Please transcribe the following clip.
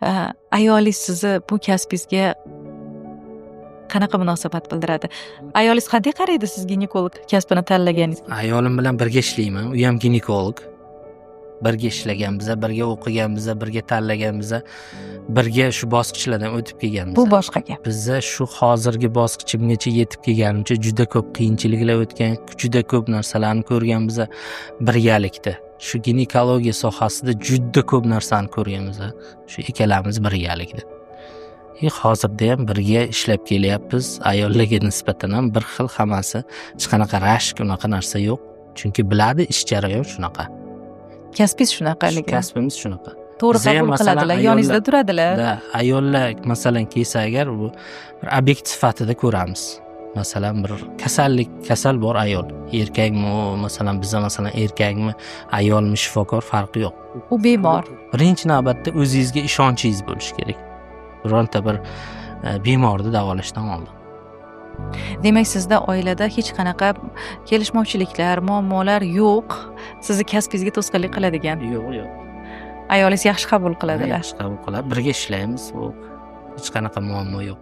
Ayolingiz sizni bu kasbingizga qanaqa munosabat bildiradi? Ayolingiz qanday qaraydi siz ginekolog kasbini tanlaganingizga? Ayolim bilan birga ishlayman. U ham ginekolog. Birga ishlaganmiz, birga o'qiganmiz, birga tanlaganmiz, birga shu bosqichlardan o'tib kelganmiz. Bu boshqa gap. Bizda shu hozirgi bosqichimgacha yetib kelganimcha juda ko'p qiyinchiliklar o'tgan, juda ko'p narsalarni ko'rganmiz birgalikda. Shu ginekologiya sohasida juda ko'p narsani ko'rganmiz. Shu ikkalamiz birgalikda. Hozirda ham birga ishlab kelyapmiz. Ayollarga nisbatan ham bir xil hammasi, hech qanaqa rashk unaqa narsa yo'q. Chunki biladi ish jarayon shunaqa. Kasbingiz shunaqaligi. Kasbimiz shunaqa. To'g'ri qabul qiladilar, yoningizda turadilar. Ayollar masalan kelsa agar bu bir obyekt sifatida ko'ramiz. Masalan bir kasal bor ayol, erkakmi u, masalan bizda masalan erkakmi, ayolmi, shifokor farqi yo'q. U bemor. Birinchi navbatda o'zingizga ishonchingiz bo'lishi kerak. Bironta bir bemorni davolashdan oldin. Demak, sizda oilada hech qanaqa kelishmovchiliklar, muammolar yo'q. Sizni kasbingizga to'sqinlik qiladigan. Yo'q. Ayolingiz yaxshi qabul qiladilar. Yaxshi qabul qiladi. Birga ishlaymiz. Hech qanaqa muammo yo'q.